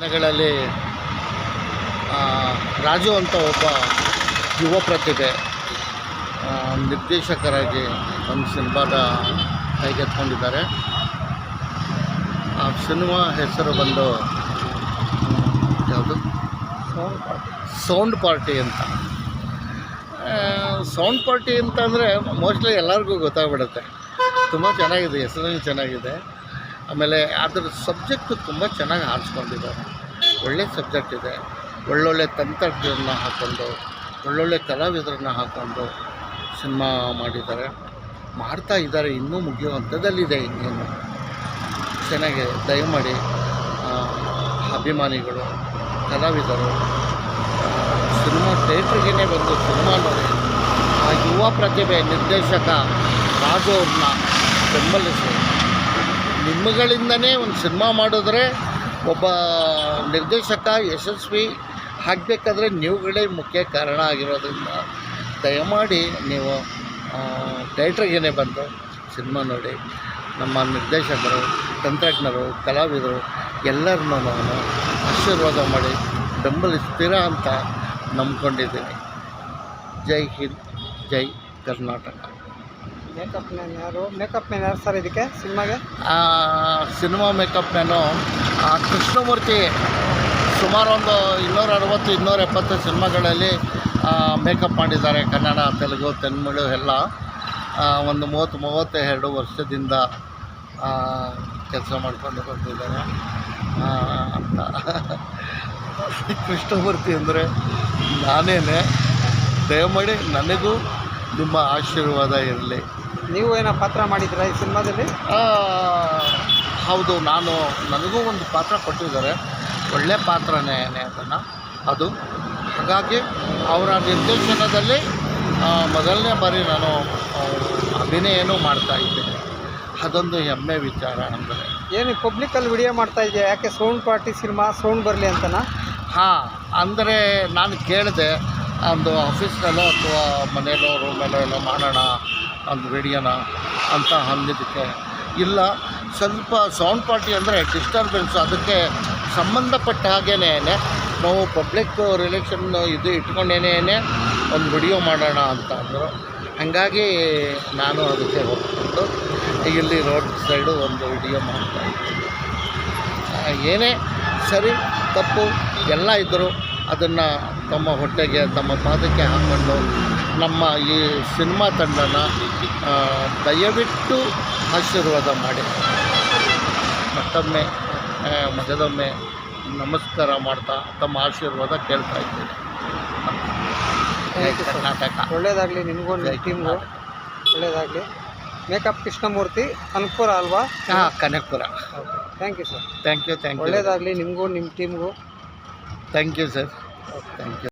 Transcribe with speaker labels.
Speaker 1: ದಿನಗಳಲ್ಲಿ ರಾಜು ಅಂತ ಒಬ್ಬ ಯುವ ಪ್ರತಿಭೆ ನಿರ್ದೇಶಕರಾಗಿ ಒಂದು ಸಿನಿಮಾದ ಕೈಗೆತ್ಕೊಂಡಿದ್ದಾರೆ. ಆ ಸಿನಿಮಾ ಹೆಸರು ಬಂದು ಯಾವುದು, ಸೌಂಡ್ ಪಾರ್ಟಿ ಅಂತ. ಸೌಂಡ್ ಪಾರ್ಟಿ ಅಂತ ಅಂದರೆ ಮೋಸ್ಟ್ಲಿ ಎಲ್ಲರಿಗೂ ಗೊತ್ತಾಗ್ಬಿಡುತ್ತೆ. ತುಂಬ ಚೆನ್ನಾಗಿದೆ, ಹೆಸರು ಚೆನ್ನಾಗಿದೆ. ಆಮೇಲೆ ಅದರ ಸಬ್ಜೆಕ್ಟು ತುಂಬ ಚೆನ್ನಾಗಿ ಆರಿಸ್ಕೊಂಡಿದ್ದಾರೆ. ಒಳ್ಳೆ ಸಬ್ಜೆಕ್ಟ್ ಇದೆ. ಒಳ್ಳೊಳ್ಳೆ ತಂತ್ರಜ್ಞರನ್ನ ಹಾಕ್ಕೊಂಡು, ಒಳ್ಳೊಳ್ಳೆ ಕಲಾವಿದರನ್ನ ಹಾಕ್ಕೊಂಡು ಸಿನಿಮಾ ಮಾಡಿದ್ದಾರೆ, ಮಾಡ್ತಾ ಇದ್ದಾರೆ. ಇನ್ನೂ ಮುಗಿಯೋ ಹಂತದಲ್ಲಿದೆ. ಇನ್ನೇನು ಚೆನ್ನಾಗಿದೆ. ದಯಮಾಡಿ ಅಭಿಮಾನಿಗಳು, ಕಲಾವಿದರು ಸಿನಿಮಾ ಥಿಯೇಟ್ರಿಗೇ ಬಂದು ಸಿನಿಮಾ ನೋಡಿ ಆ ಯುವ ಪ್ರತಿಭೆ ನಿರ್ದೇಶಕ ರಾಜು ಅವ್ರನ್ನ ಬೆಂಬಲಿಸಿ. ನಿಮ್ಮಗಳಿಂದನೇ ಒಂದು ಸಿನಿಮಾ ಮಾಡಿದ್ರೆ ಒಬ್ಬ ನಿರ್ದೇಶಕ ಯಶಸ್ವಿ ಆಗಬೇಕಾದ್ರೆ ನೀವುಗಳೇ ಮುಖ್ಯ ಕಾರಣ ಆಗಿರೋದ್ರಿಂದ ದಯಮಾಡಿ ನೀವು ಥಿಯೇಟ್ರಿಗೇ ಬಂದು ಸಿನಿಮಾ ನೋಡಿ. ನಮ್ಮ ನಿರ್ದೇಶಕರು, ತಂತ್ರಜ್ಞರು, ಕಲಾವಿದರು ಎಲ್ಲರನ್ನೂ ನಾನು ಆಶೀರ್ವಾದ ಮಾಡಿ ಬೆಂಬಲಿಸ್ತೀರಾ ಅಂತ ನಂಬ್ಕೊಂಡಿದ್ದೀನಿ. ಜೈ ಹಿಂದ್, ಜೈ ಕರ್ನಾಟಕ.
Speaker 2: ಮೇಕಪ್ ಮ್ಯಾನ್ ಯಾರು ಸರ್ ಇದಕ್ಕೆ ಸಿನಿಮಾಗೆ?
Speaker 1: Cinema makeup man Krishnamurthy. ಸುಮಾರು ಒಂದು 260-270 ಸಿನಿಮಾಗಳಲ್ಲಿ ಮೇಕಪ್ ಮಾಡಿದ್ದಾರೆ. ಕನ್ನಡ, ತೆಲುಗು, ತಮಿಳು ಎಲ್ಲ. ಒಂದು 30-32 ವರ್ಷದಿಂದ ಕೆಲಸ ಮಾಡ್ಕೊಂಡು ಬರ್ತಿದ್ದಾರೆ ಅಂತ. ಕೃಷ್ಣಮೂರ್ತಿ ಅಂದರೆ ನಾನೇನೆ. ದಯಮಾಡಿ ನನಗೂ ನಿಮ್ಮ ಆಶೀರ್ವಾದ ಇರಲಿ.
Speaker 2: ನೀವು ಏನೋ ಪಾತ್ರ ಮಾಡಿದ್ದೀರಾ ಈ ಸಿನಿಮಾದಲ್ಲಿ?
Speaker 1: ಹೌದು, ನನಗೂ ಒಂದು ಪಾತ್ರ ಕೊಟ್ಟಿದ್ದಾರೆ. ಒಳ್ಳೆಯ ಪಾತ್ರನೇ ಅದನ್ನು ಅದು. ಹಾಗಾಗಿ ಅವರ ನಿರ್ದೇಶನದಲ್ಲಿ ಮೊದಲನೇ ಬಾರಿ ನಾನು ಅಭಿನಯನೂ ಮಾಡ್ತಾಯಿದ್ದೇನೆ. ಅದೊಂದು ಹೆಮ್ಮೆ ವಿಚಾರ. ಅಂದರೆ
Speaker 2: ಏನು ಪಬ್ಲಿಕಲ್ಲಿ ವಿಡಿಯೋ ಮಾಡ್ತಾ ಇದೆಯಾ? ಯಾಕೆ ಸೌಂಡ್ ಪಾರ್ಟಿ ಸಿನಿಮಾ ಸೌಂಡ್ ಬರಲಿ ಅಂತನಾ?
Speaker 1: ಹಾಂ, ಅಂದರೆ ನಾನು ಕೇಳಿದೆ, ಒಂದು ಆಫೀಸ್ನಲ್ಲೋ ಅಥವಾ ಮನೆಯಲ್ಲೋ ರೂಮಲ್ಲೋ ಎಲ್ಲ ಮಾಡೋಣ ಒಂದು ವಿಡಿಯೋನ ಅಂತ ಅಂದಿದ್ದಕ್ಕೆ, ಇಲ್ಲ ಸ್ವಲ್ಪ ಸೌಂಡ್ ಪಾರ್ಟಿ ಅಂದರೆ ಡಿಸ್ಟರ್ಬೆನ್ಸ್, ಅದಕ್ಕೆ ಸಂಬಂಧಪಟ್ಟ ಹಾಗೇ ನಾವು ಪಬ್ಲಿಕ್ ರಿಲೇಷನ್ ಇದು ಇಟ್ಕೊಂಡೇನೇ ಒಂದು ವಿಡಿಯೋ ಮಾಡೋಣ ಅಂತ ಅಂದರು. ಹಾಗಾಗಿ ನಾನು ಅದಕ್ಕೆ ಹೋಗ್ಕೊಂಡು ಇಲ್ಲಿ ರೋಡ್ ಸೈಡು ಒಂದು ವಿಡಿಯೋ ಮಾಡ್ತಾಯಿದ್ದೀನಿ. ಏನೇ ಸರಿ ತಪ್ಪು ಎಲ್ಲ ಇದ್ದರೂ ಅದನ್ನು ತಮ್ಮ ಹೊಟ್ಟೆಗೆ, ತಮ್ಮ ಪಾದಕ್ಕೆ ಹಾಕ್ಕೊಂಡು ನಮ್ಮ ಈ ಸಿನಿಮಾ ತಂಡನ ದಯವಿಟ್ಟು ಆಶೀರ್ವಾದ ಮಾಡಿ. ಮತ್ತೊಮ್ಮೆ ಮಗದೊಮ್ಮೆ ನಮಸ್ಕಾರ ಮಾಡ್ತಾ ತಮ್ಮ ಆಶೀರ್ವಾದ ಕೇಳ್ತಾ ಇದ್ದೀನಿ. ಕರ್ನಾಟಕ.
Speaker 2: ಒಳ್ಳೆಯದಾಗಲಿ ನಿಮಗೂ, ನಿಮ್ಮ ಟೀಮ್ಗೂ ಒಳ್ಳೆಯದಾಗಲಿ. ಮೇಕಪ್ ಕೃಷ್ಣಮೂರ್ತಿ, ಕನಕಪುರ ಅಲ್ವಾ?
Speaker 1: ಹಾಂ, Kanakapura.
Speaker 2: Thank you sir.
Speaker 1: Thank you.
Speaker 2: ಒಳ್ಳೆಯದಾಗಲಿ ನಿಮಗೂ, ನಿಮ್ಮ ಟೀಮ್ಗೂ.
Speaker 1: Thank you sir. Thank you.